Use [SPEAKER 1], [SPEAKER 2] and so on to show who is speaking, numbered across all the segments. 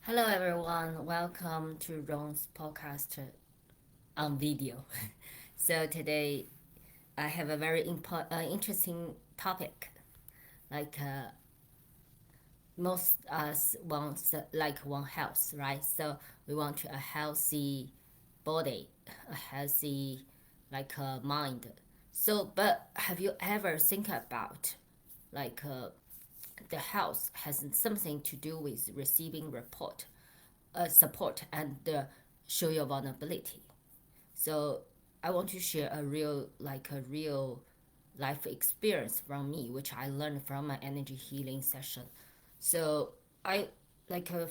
[SPEAKER 1] Hello everyone, welcome to Ron's podcast on video. So today I have a very interesting topic. Like most us wants want health, right? So we want a healthy body, a healthy mind. So, but have you ever think about like the health has something to do with receiving support and show your vulnerability. So I want to share a real life experience from me, which I learned from my energy healing session. So I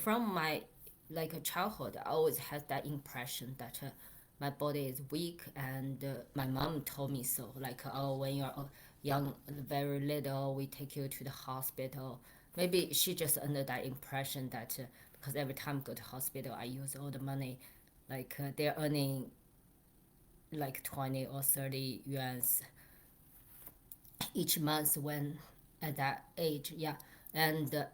[SPEAKER 1] from my a childhood, I always had that impression that my body is weak, and my mom told me so. Oh, when you're young, very little, we take you to the hospital. Maybe she just under that impression that because every time I go to hospital, I use all the money, they're earning like 20 or 30 yuans each month when at that age, yeah. And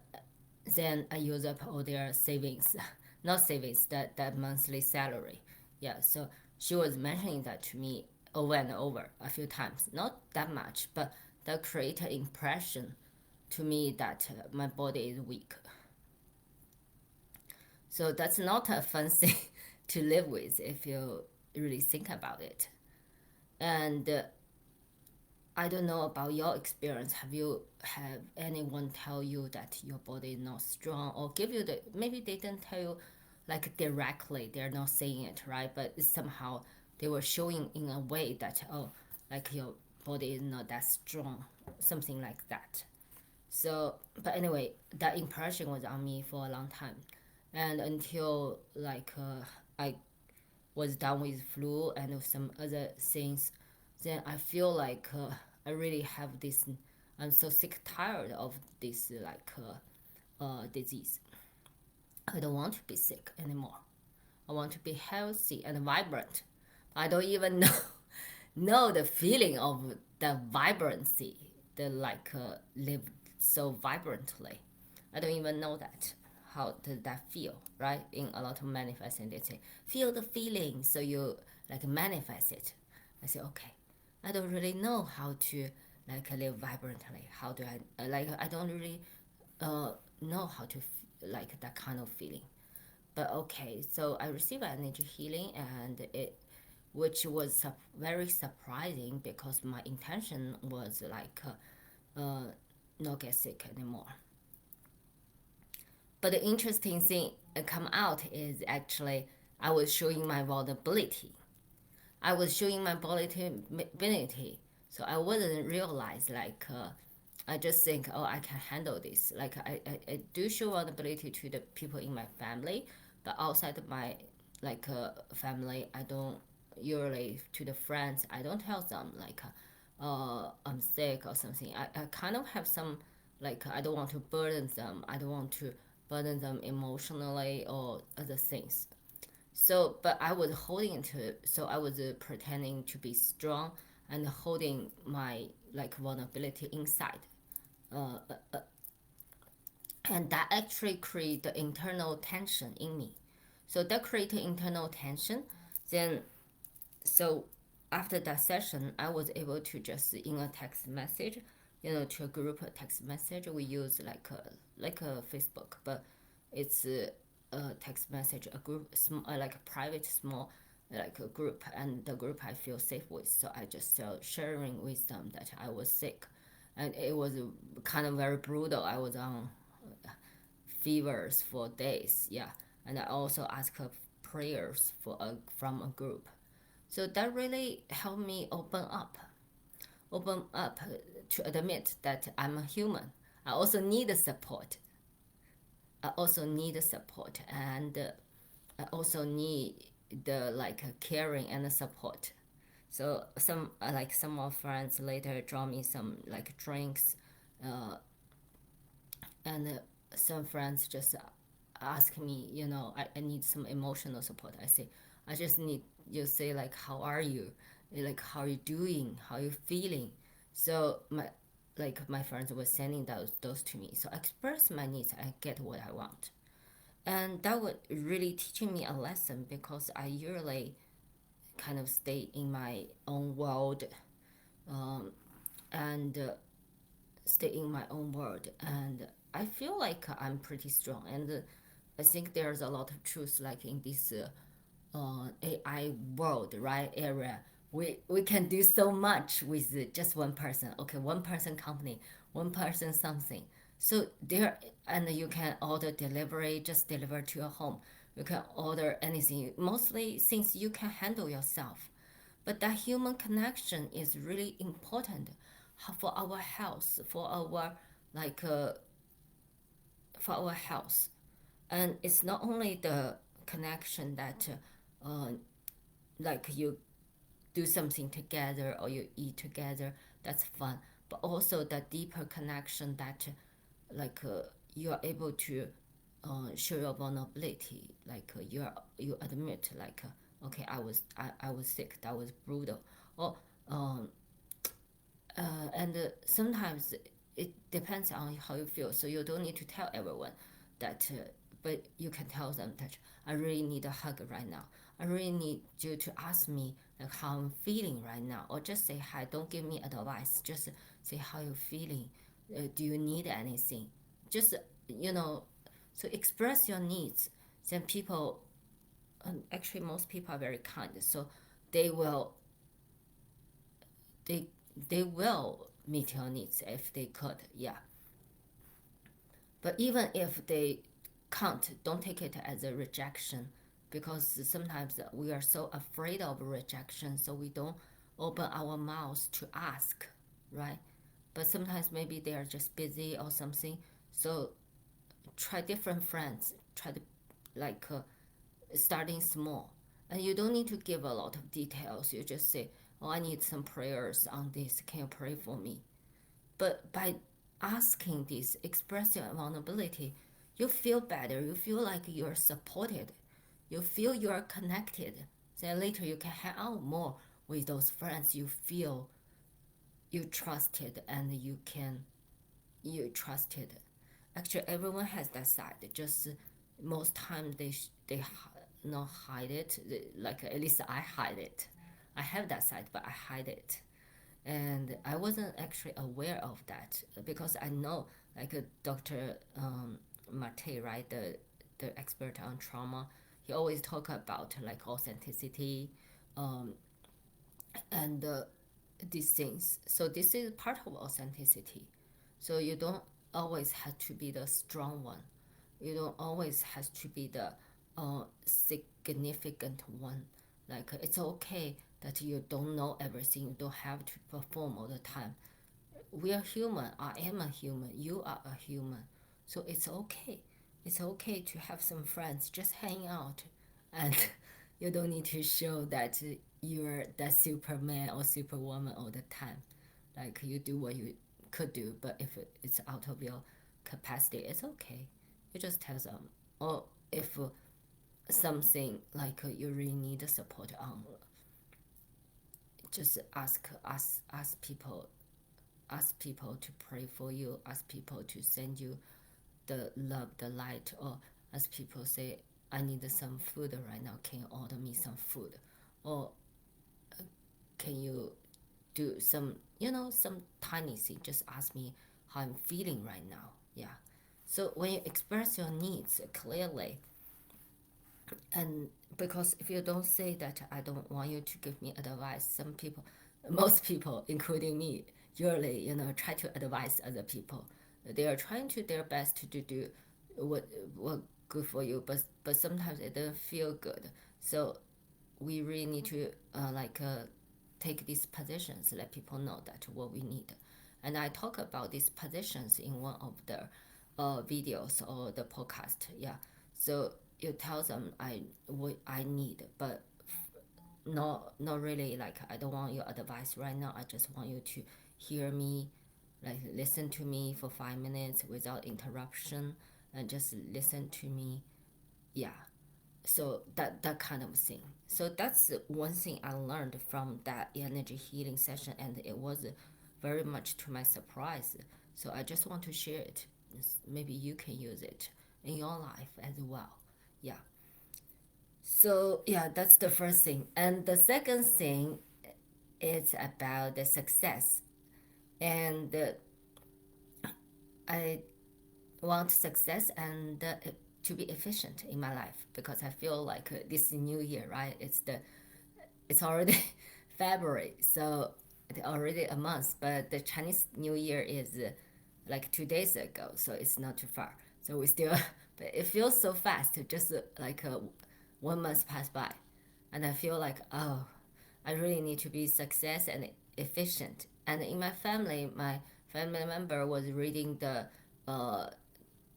[SPEAKER 1] then I use up all their savings, not savings, that monthly salary. Yeah, so she was mentioning that to me over and over a few times, not that much, but that create an impression to me that my body is weak. So that's not a fun thing to live with if you really think about it. And I don't know about your experience. Have anyone tell you that your body is not strong, or give you the, maybe they didn't tell you like directly, they're not saying it, right? But it's somehow they were showing in a way that, oh, like your body is not that strong, something like that. So, but anyway, that impression was on me for a long time, and until I was done with flu and some other things, then I feel like I really have this. I'm so sick, tired of this disease. I don't want to be sick anymore. I want to be healthy and vibrant. I don't even know know the feeling of the vibrancy, the live so vibrantly. I don't even know that. How does that feel, right? In a lot of manifesting, they say, feel the feeling, so you like manifest it. I say, okay, I don't really know how to live vibrantly. How do I I don't really uh, know how to like that kind of feeling. But okay, so I received energy healing, and it which was very surprising because my intention was not get sick anymore. But the interesting thing come out is actually I was showing my vulnerability. I was showing my vulnerability, so I wouldn't realize I just think, oh, I can handle this. I do show vulnerability to the people in my family, but outside of my family, I don't usually to the friends. I don't tell them I'm sick or something. I kind of have some I don't want to burden them. I don't want to burden them emotionally or other things. So, but I was holding it to, so I was pretending to be strong and holding my vulnerability inside. Uh, uh, uh, and that actually create the internal tension in me. So that created internal tension. Then, so after that session, I was able to just in a text message, to a group text message. We use like a Facebook, but it's a text message, a group, like a private small, like a group, and the group I feel safe with. So I just sharing with them that I was sick, and it was kind of very brutal. I was on fevers for days, yeah, and I also asked prayers from a group. So that really helped me open up to admit that I'm a human. I also need support. I also need support, and I also need the caring and support. So some of friends later draw me some drinks, uh, and some friends just ask me, I need some emotional support. I say, I just need you say how are you, how are you doing, how are you feeling. So my friends were sending those to me. So I express my needs. I get what I want, And that would really teaching me a lesson because I usually kind of stay in my own world, um, and stay in my own world, and I feel like I'm pretty strong, and I think there's a lot of truth like in this AI world, right, area. We can do so much with just one person. Okay, one person company, one person something. So there, and you can order delivery, just deliver to your home. You can order anything, mostly things you can handle yourself. But that human connection is really important for our health, like uh, for our health. And it's not only the connection that like you do something together or you eat together, that's fun, but also the deeper connection that like you are able to show your vulnerability, like you admit like okay, I was sick, that was brutal, or um, and sometimes it depends on how you feel, so you don't need to tell everyone that, but you can tell them that I really need a hug right now, I really need you to ask me like how I'm feeling right now, or just say hi, don't give me advice, just say how you're feeling, do you need anything, just you know, so express your needs, then people, actually most people are very kind, so they will they they will meet your needs if they could, yeah. But even if they can't, don't take it as a rejection, because sometimes we are so afraid of rejection, so we don't open our mouths to ask, right? But sometimes maybe they are just busy or something, so try different friends, try to like starting small, and you don't need to give a lot of details, you just say, oh, I need some prayers on this, can you pray for me? But by asking this, express your vulnerability, you feel better, you feel like you're supported, you feel you're connected, then later you can hang out more with those friends you feel you trusted, and you trusted. Actually, everyone has that side. Just most time they not hide it. Like at least I hide it. I have that side, but I hide it, and I wasn't actually aware of that because I know like Dr. Mate, right, the expert on trauma. He always talk about like authenticity, um, and these things. So this is part of authenticity. So you don't always have to be the strong one. You don't always have to be the significant one. Like it's okay that you don't know everything. You don't have to perform all the time. We are human. I am a human. You are a human. So it's okay. It's okay to have some friends. Just hang out, and you don't need to show that you're the Superman or Superwoman all the time. Like you do what you could do, but if it's out of your capacity, it's okay. You just tell them. Or if something like you really need support on, just ask people to pray for you, ask people to send you the love, the light, or ask people say, I need some food right now, can you order me some food? Or can you do some, some tiny thing, just ask me how I'm feeling right now. Yeah. So when you express your needs clearly, and because if you don't say that I don't want you to give me advice, some people, most people including me, usually try to advise other people, they are trying to their best to do what good for you, but sometimes it doesn't feel good. So we really need to take these positions, let people know that what we need. And I talk about these positions in one of the videos or the podcast. Yeah. So you tell them what I need, but not really like I don't want your advice right now. I just want you to hear me, like listen to me for 5 minutes without interruption, and just listen to me. Yeah. So that kind of thing. So that's one thing I learned from that energy healing session, and it was very much to my surprise. So I just want to share it. Maybe you can use it in your life as well. Yeah. So yeah, that's the first thing. And the second thing is about the success. And I want success and to be efficient in my life because I feel like this new year, right? It's already February, so it's already a month. But the Chinese New Year is like 2 days ago, so it's not too far. So we still, but it feels so fast. Just like 1 month passed by, and I feel like, oh, I really need to be success and efficient. And in my family, my family member was reading uh,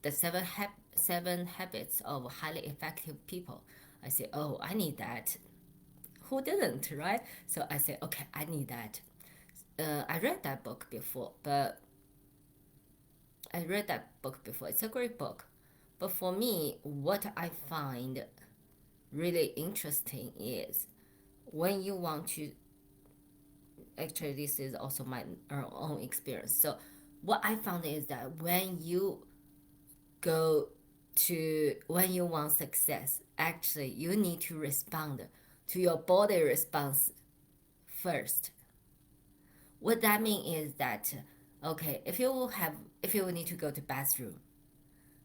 [SPEAKER 1] the seven habits of highly effective people. I say, oh, I need that. Who didn't, right? So I say, okay, I need that. I read that book before, but I read that book before. It's a great book. But for me, what I find really interesting is when you want to, actually, this is also my own experience. So, what I found is that go when you want success, actually, you need to respond to your body response first. What that means is that, okay, if you need to go to bathroom,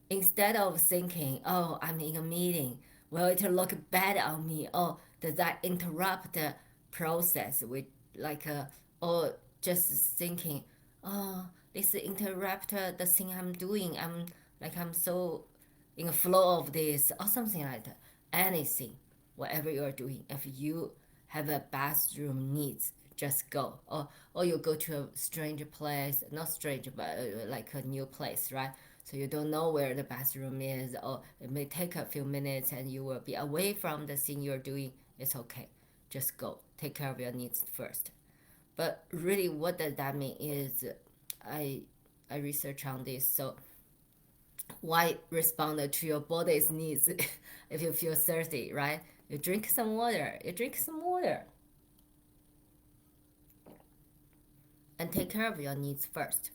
[SPEAKER 1] instead of thinking, oh, I'm in a meeting, will it look bad on me? Oh, does that interrupt the process? With like, or just thinking, oh, this interrupt the thing I'm doing. I'm so in a flow of this or something like that. Anything, whatever you are doing, if you have a bathroom needs, just go. Or you go to a strange place, not strange, but like a new place, right? So you don't know where the bathroom is, or it may take a few minutes and you will be away from the thing you're doing. It's okay. Just go. Take care of your needs first. But really, what does that mean is I I research on this. So why respond to your body's needs if you feel thirsty, right? You drink some water. You drink some water and take care of your needs first.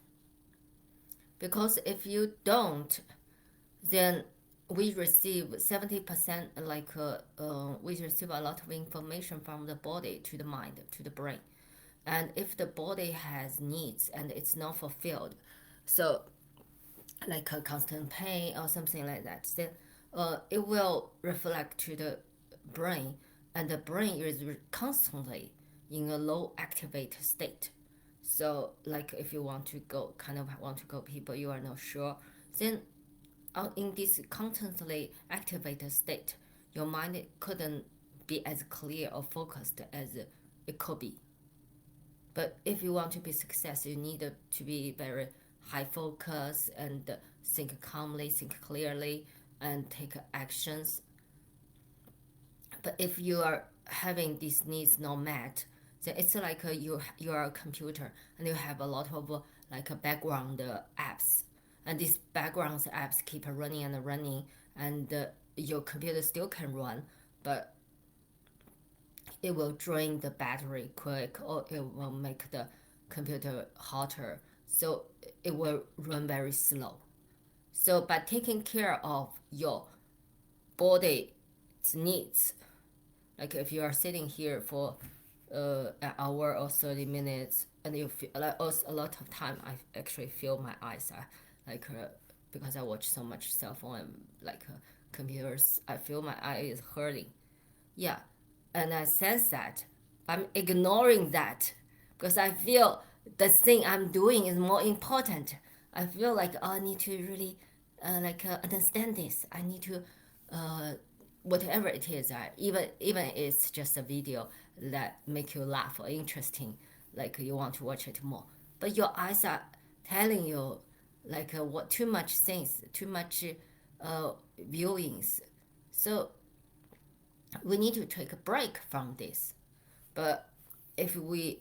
[SPEAKER 1] Because if you don't, then we receive 70% we receive a lot of information from the body to the mind to the brain, and if the body has needs and it's not fulfilled, so like a constant pain or something like that, then it will reflect to the brain, and the brain is constantly in a low activate state. So like if you want to go kind of want to go people you are not sure, then in this constantly activated state, your mind couldn't be as clear or focused as it could be. But if you want to be successful, you need to be very high focus and think calmly, think clearly, and take actions. But if you are having these needs not met, then it's like you are a computer and you have a lot of like a background apps, and these background apps keep running and running, and your computer still can run, but it will drain the battery quick, or it will make the computer hotter, so it will run very slow. So by taking care of your body's needs, like if you are sitting here for an hour or 30 minutes and you feel like a lot of time I actually feel my eyes are like because I watch so much cell phone and like computers, I feel my eye is hurting. Yeah, and I sense that I'm ignoring that because I feel the thing I'm doing is more important. I feel like, oh, I need to really understand this. I need to uh, whatever it is, even it's just a video that make you laugh or interesting, like you want to watch it more. But your eyes are telling you like what too much things, too much uh, viewings. So we need to take a break from this. But if we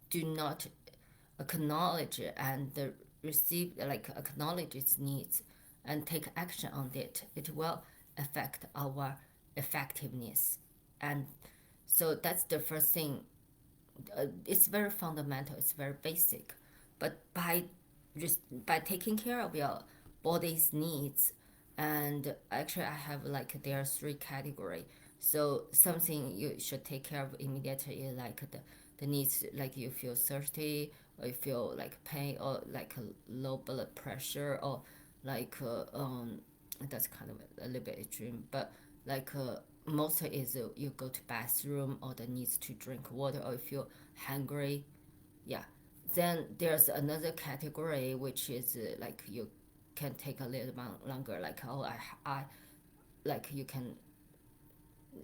[SPEAKER 1] do not acknowledge and receive like acknowledge its needs and take action on it, it will affect our effectiveness. And so that's the first thing. It's very fundamental, it's very basic, but by taking care of your body's needs, And actually I have like there are three category. So something you should take care of immediately is like the needs, like you feel thirsty or you feel like pain or like a low blood pressure or like that's kind of a little bit extreme, but like most is you go to bathroom or the needs to drink water or you feel hungry. Yeah. Then there's another category which is like you can take a little longer, like oh I like you can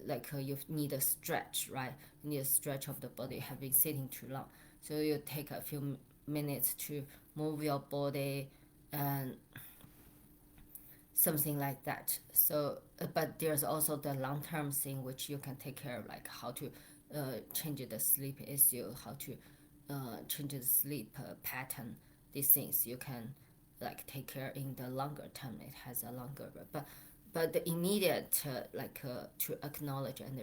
[SPEAKER 1] like you need a stretch, right? You need a stretch of the body, have been sitting too long, so you take a few minutes to move your body and something like that. So but there's also the long-term thing which you can take care of, like how to change the sleep issue, how to change the sleep pattern. These things you can like take care in the longer term. It has a longer, but the immediate to acknowledge and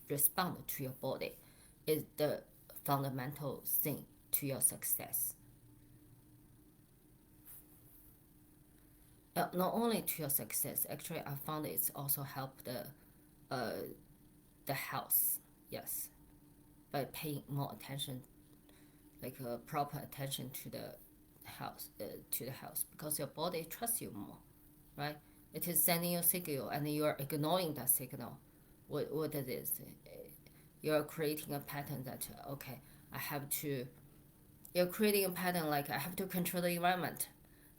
[SPEAKER 1] respond to your body is the fundamental thing to your success. Not only to your success, actually I found it's also help the health. Yes, by paying more attention, like proper attention to the health, because your body trusts you more, right? It is sending you a signal and you're ignoring that signal. What it is, you're creating a pattern that okay, I have to. You're creating a pattern like I have to control the environment,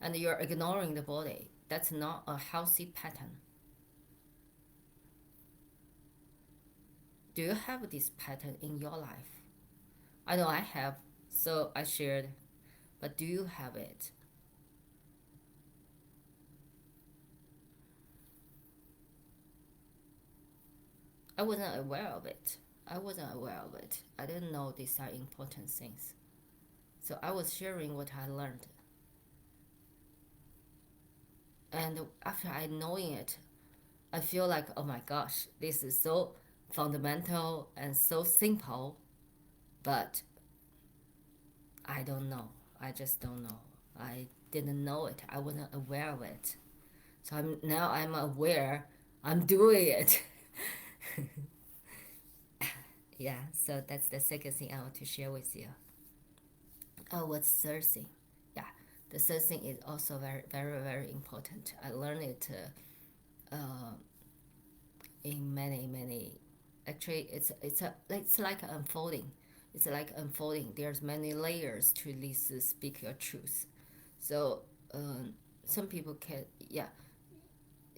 [SPEAKER 1] and you're ignoring the body. That's not a healthy pattern. Do you have this pattern in your life? I know I have, so I shared. But do you have it? I wasn't aware of it. I wasn't aware of it. I didn't know these are important things. So I was sharing what I learned. And after I knowing it, I feel like, oh my gosh, this is so fundamental and so simple, but I don't know. I just don't know. I didn't know it. I wasn't aware of it. So I'm aware. I'm doing it. Yeah, so that's the second thing I want to share with you. Oh, what's third thing? Yeah, the third thing is also very, very, very important. I learned it in many, many. Actually, it's like unfolding. It's like unfolding. There's many layers to this speak your truth. So some people can, yeah.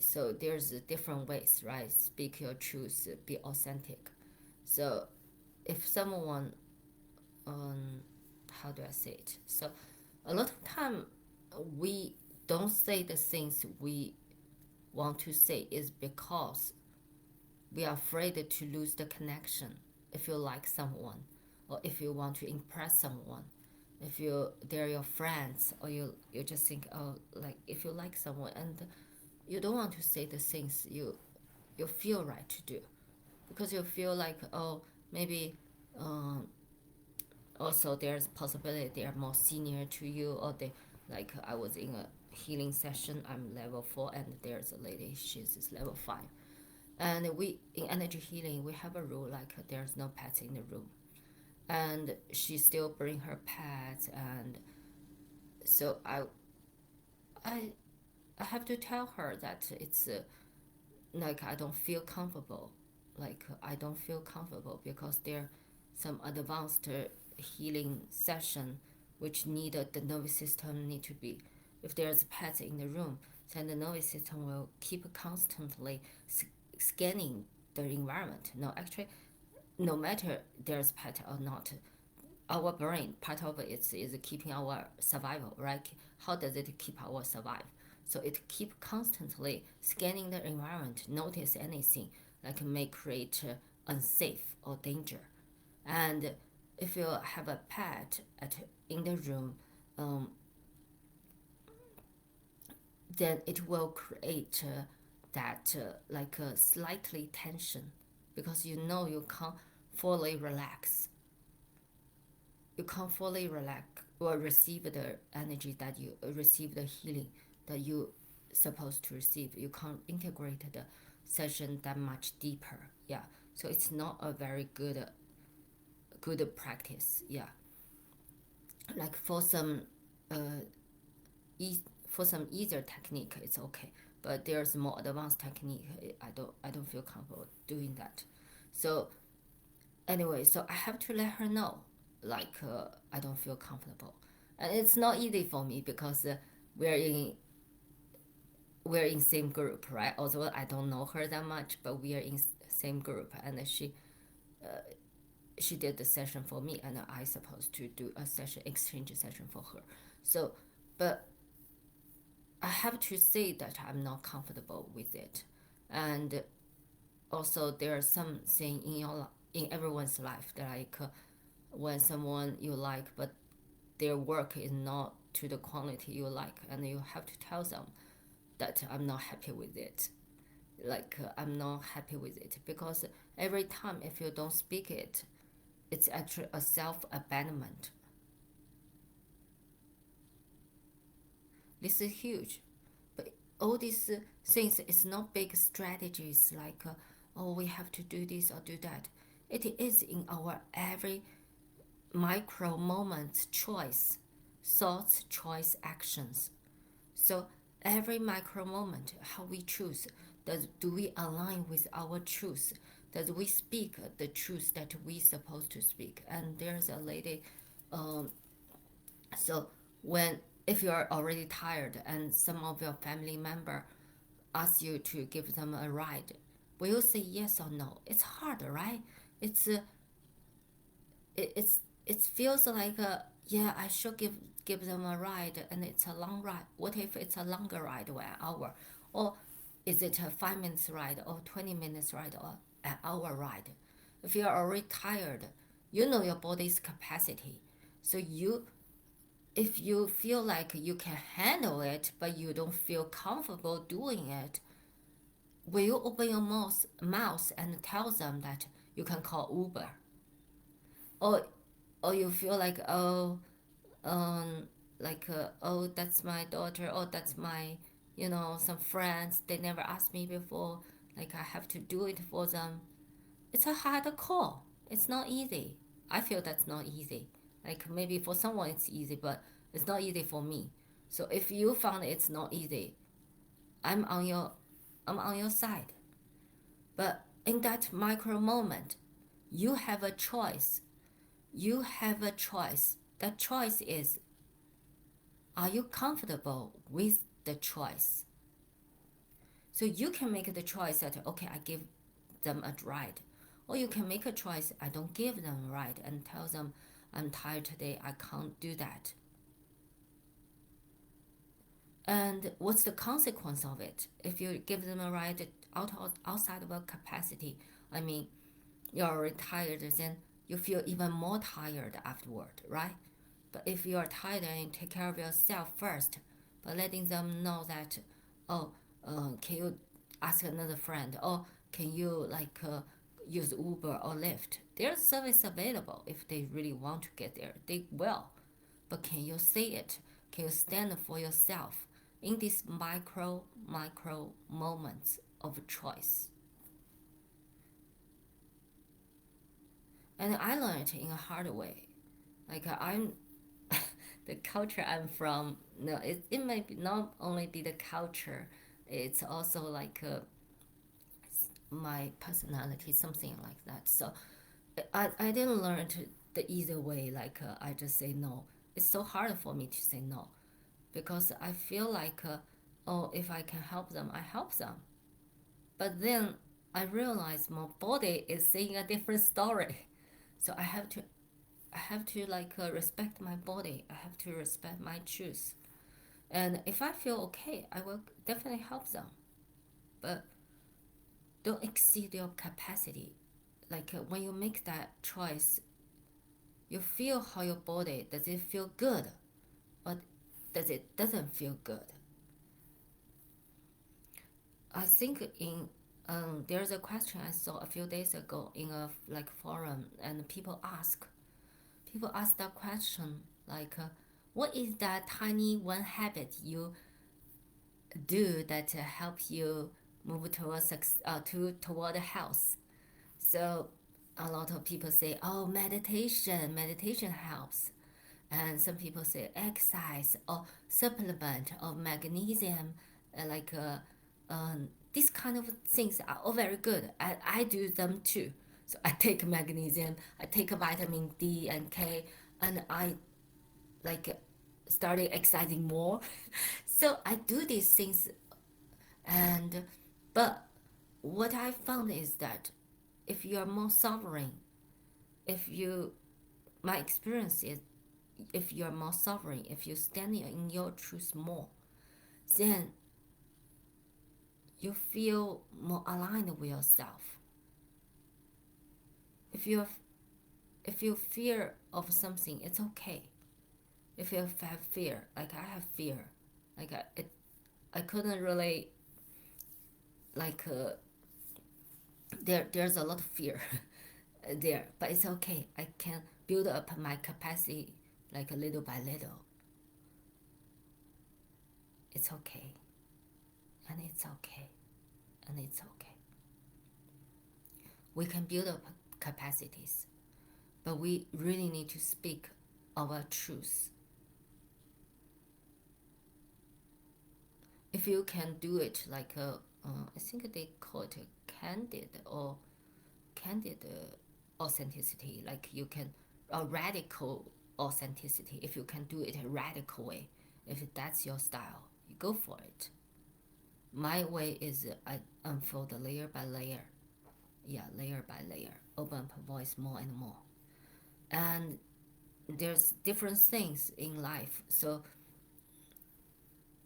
[SPEAKER 1] So there's different ways, right? Speak your truth, be authentic. So if someone, um, how do I say it? So a lot of time we don't say the things we want to say is because we are afraid to lose the connection. If you like someone, or if you want to impress someone, if they're your friends, or you just think, oh, like if you like someone and you don't want to say the things you feel right to do, because you feel like, oh, maybe um, also there's a possibility they are more senior to you, or they, like I was in a healing session, I'm level 4 and there's a lady, she's level 5, and we in energy healing we have a rule like there's no pets in the room, and she still bring her pets, and so i I have to tell her that it's like I don't feel comfortable, like I don't feel comfortable because there some advanced healing session which need the nervous system need to be, if there's pets in the room, then the nervous system will keep constantly scanning the environment. No, actually, no matter there's pet or not, our brain part of it is keeping our survival, right? How does it keep our survive? So it keep constantly scanning the environment, notice anything like may create unsafe or danger. And if you have a pet in the room, um, then it will create that like a slightly tension, because you know you can't fully relax. You can't fully relax or receive the energy that you receive, the healing that you supposed to receive. You can't integrate the session that much deeper. Yeah, so it's not a very good practice. Yeah, like uh, e- for some easier technique, it's okay. But there's more advanced technique. I don't feel comfortable doing that. So anyway, so I have to let her know, like I don't feel comfortable, and it's not easy for me because we're in we're in same group, right? Although I don't know her that much, but we are in same group, and she did the session for me, and I supposed to do a session exchange session for her. So, but I have to say that I'm not comfortable with it, and also there are some thing in everyone's life that like when someone you like, but their work is not to the quality you like, and you have to tell them that I'm not happy with it. Like I'm not happy with it because every time if you don't speak it, it's actually a self abandonment. This is huge, but all these things is not big strategies like oh we have to do this or do that. It is in our every micro moments choice, thoughts, choice, actions. So every micro moment, how we choose, do we align with our truth? Does we speak the truth that we supposed to speak? And there's a lady, um, so when if you are already tired and some of your family member ask you to give them a ride, will you say yes or no? It's hard, right? It's it feels like yeah I should give them a ride and it's a long ride. What if it's a longer ride or an hour, or is it a 5 minutes ride or 20 minutes ride or an hour ride? If you're already tired, you know your body's capacity. So you if you feel like you can handle it but you don't feel comfortable doing it, will you open your mouth and tell them that you can call Uber? Or you feel like um oh that's my daughter, oh that's my some friends, they never asked me before, like I have to do it for them. It's a hard call. It's not easy. I feel that's not easy. Like maybe for someone it's easy, but it's not easy for me. So if you found it's not easy, i'm on your I'm on your side. But in that micro moment, you have a choice. You have a choice. That choice is, are you comfortable with the choice? So you can make the choice that, okay, I give them a ride. Or you can make a choice, I don't give them a ride and tell them, I'm tired today, I can't do that. And what's the consequence of it? If you give them a ride outside of a capacity, I mean, you're already tired, then you feel even more tired afterward, right? But if you are tired and you take care of yourself first, by letting them know that, oh, can you ask another friend, or can you like use Uber or Lyft? There's service available. If they really want to get there, they will. But can you say it? Can you stand for yourself in these micro moments of choice? And I learned it in a hard way. Like I'm the culture I'm from. No, it may be not only be the culture, it's also like my personality, something like that. So I didn't learn to the easy way. Like I just say no. It's so hard for me to say no because I feel like oh if I can help them, I help them. But then I realize my body is saying a different story. So I have to like respect my body. I have to respect my choice. And if I feel okay, I will definitely help them. But don't exceed your capacity. Like when you make that choice, you feel how your body does it feel good, or does it doesn't feel good. I think in there's a question I saw a few days ago in a like forum, and people ask that question like, what is that tiny one habit you do that help you move towards toward a health. So a lot of people say, oh, meditation helps. And some people say exercise or supplement of magnesium, like these kind of things are all very good. I do them too. So I take magnesium, I take vitamin D and K, and I like started exercising more. So I do these things, and but what I found is that if you are more sovereign, if you my experience is if you are more sovereign, if you stand in your truth more, then you feel more aligned with yourself. If you if you fear of something, it's okay. If you have fear, like I have fear, like I couldn't really like there's a lot of fear there, but it's okay. I can build up my capacity like little by little. It's okay, and it's okay, and it's okay. We can build up capacities, but we really need to speak our truth. If you can do it like I think they call it a candid authenticity, like you can a radical authenticity. If you can do it a radical way, if that's your style, you go for it. My way is I unfold layer by layer, yeah, layer by layer, open up voice more and more. And there's different things in life. So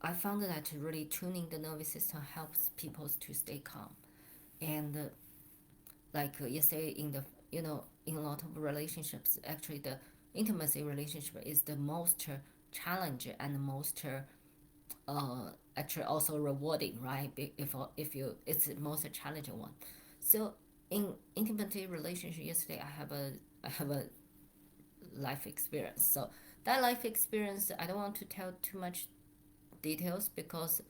[SPEAKER 1] I found that really tuning the nervous system helps people to stay calm. And like yesterday in the in a lot of relationships, actually the intimacy relationship is the most challenge and the most actually also rewarding, right? If you it's the most challenging one. So in intimacy relationship yesterday, I have a life experience. So that life experience, I don't want to tell too much details because,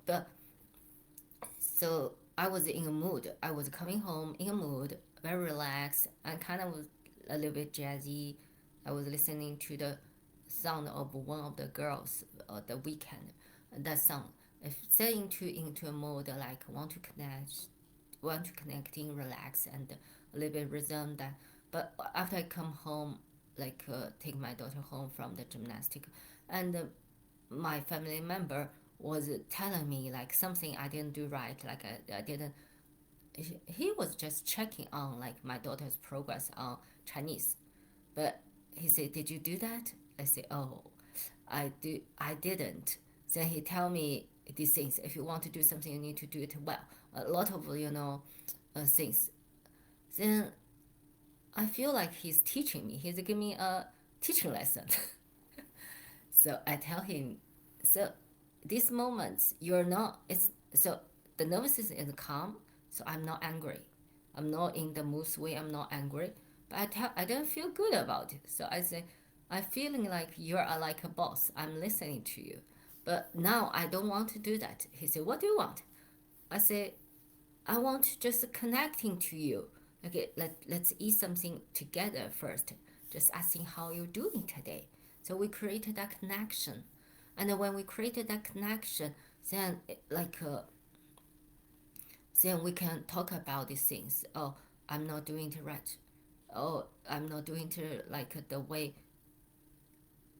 [SPEAKER 1] but so I was in a mood. I was coming home in a mood, very relaxed and kind of a little bit jazzy. I was listening to the sound of one of the girls, the weekend, that song. If set into a mode like want to connecting, relax, and a little bit rhythm that. But after I come home, like take my daughter home from the gymnastic, and my family member was telling me like something I didn't do right, like I didn't. He was just checking on like my daughter's progress on Chinese, but he said, "Did you do that?" I said, "Oh, I didn't." Then he tell me these things. If you want to do something, you need to do it well. A lot of things. Then I feel like he's teaching me. He's giving me a teaching lesson. So I tell him, so these moments you're not. It's so the nervous system is calm. So I'm not angry. I'm not in the mood swing. I'm not angry. But I don't feel good about it. So I say, I'm feeling like you're like a boss. I'm listening to you. But now I don't want to do that. He said, what do you want? I say, I want just connecting to you. Okay, let's eat something together first. Just asking how you're doing today. So we created that connection. And when we created that connection, then then we can talk about these things. Oh, I'm not doing it right. Oh, I'm not doing it like the way.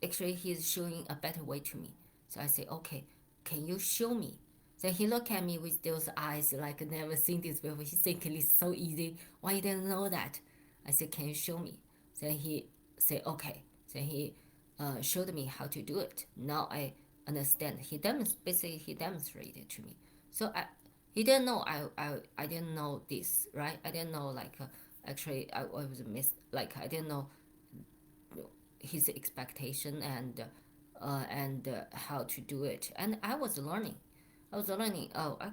[SPEAKER 1] Actually, he's showing a better way to me. So I say, okay, can you show me? Then he looked at me with those eyes like never seen this before. He think it's so easy. Why you didn't know that? I said, can you show me? Then he said, okay. Then he showed me how to do it. Now I understand. Basically he demonstrated to me. So he didn't know I didn't know this, right? I didn't know like actually I was I didn't know his expectation and how to do it. And I was learning. Oh, I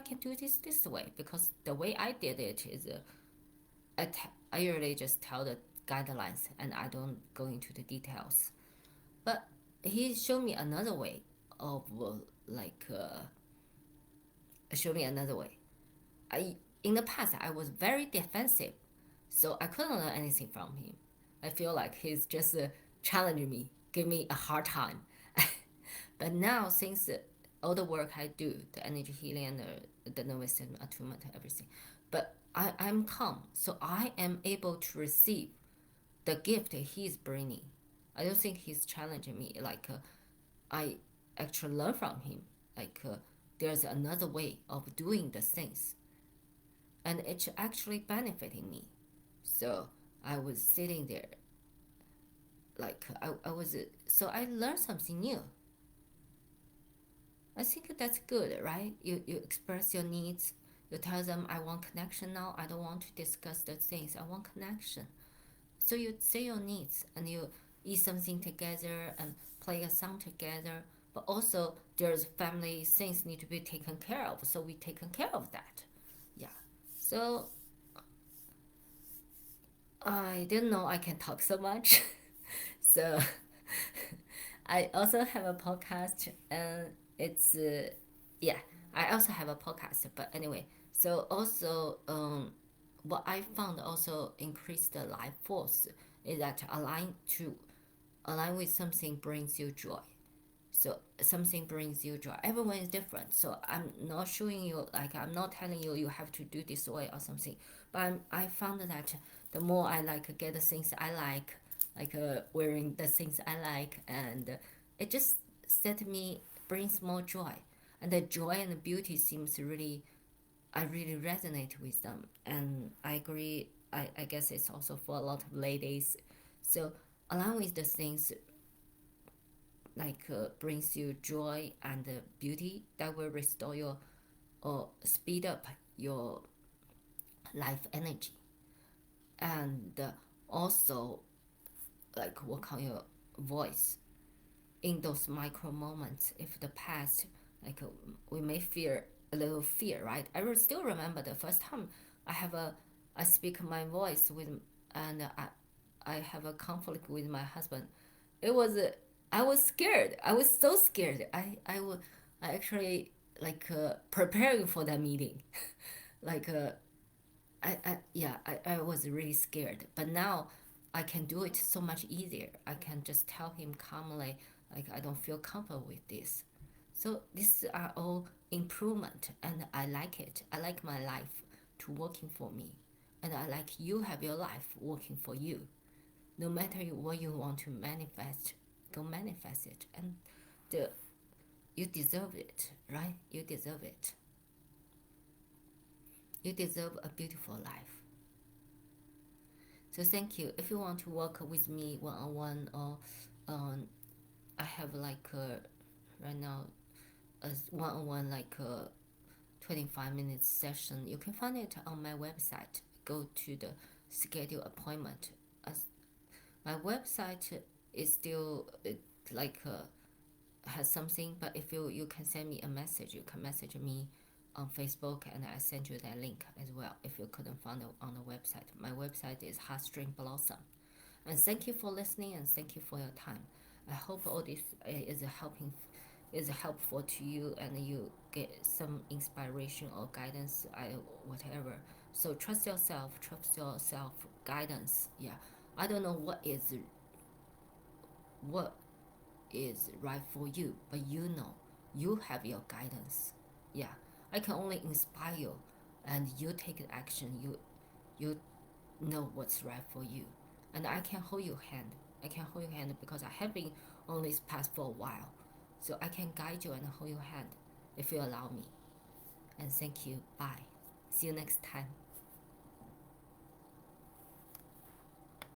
[SPEAKER 1] can do this way because the way I did it is I usually just tell the guidelines and I don't go into the details. But he showed me another way. of show me another way. In the past I was very defensive, so I couldn't learn anything from him. I feel like he's just challenging me, give me a hard time. But now, since all the work I do, the energy healing and the nervous system attunement, everything, but I'm calm, so I am able to receive the gift he's bringing. I don't think he's challenging me. I actually learn from him. There's another way of doing the things, and it's actually benefiting me. So I was sitting there, I was. So I learned something new. I think that's good, right? You express your needs. You tell them, I want connection now. I don't want to discuss the things. I want connection. So you say your needs and you eat something together and play a song together. But also there's family things need to be taken care of. So we taken care of that. Yeah. So I didn't know I can talk so much. So I also have a podcast, and it's yeah, I also have a podcast. But anyway, so also what I found also increase the life force is that align with something brings you joy. So something brings you joy. Everyone is different. So I'm not showing you, I'm not telling you you have to do this way or something. But I found that the more I get the things I like wearing the things I like, and it just set me brings more joy, and the joy and the beauty seems really, I really resonate with them, and I agree. I guess it's also for a lot of ladies. So along with the things brings you joy and beauty that will restore your or speed up your life energy, and also work on your voice in those micro moments. If the past, like uh, we may fear a little fear, right? I will still remember the first time I have a I speak my voice with, and I have a conflict with my husband. It was I was scared. I was so scared. I actually preparing for that meeting. like I was really scared. But now I can do it so much easier. I can just tell him calmly, I don't feel comfortable with this. So these are all improvement, and I like it. I like my life to working for me, and I like you have your life working for you. No matter what you want to manifest, go manifest it, and the you deserve it, right? You deserve it. You deserve a beautiful life. So thank you. If you want to work with me one on one, or I have right now a one on one 25 minutes session. You can find it on my website. Go to the schedule appointment. As my website is still has something, but if you can send me a message, you can message me on Facebook, and I send you that link as well if you couldn't find it on the website. My website is Heartstring Blossom. And thank you for listening, and thank you for your time. I hope all this is helpful to you, and you get some inspiration or guidance, whatever. So trust yourself guidance. Yeah, I don't know what is right for you, but you have your guidance. Yeah, I can only inspire you, and you take action. You know what's right for you, and I can hold your hand. I can hold your hand because I have been on this path for a while, so I can guide you and hold your hand if you allow me. And thank you. Bye. See you next time.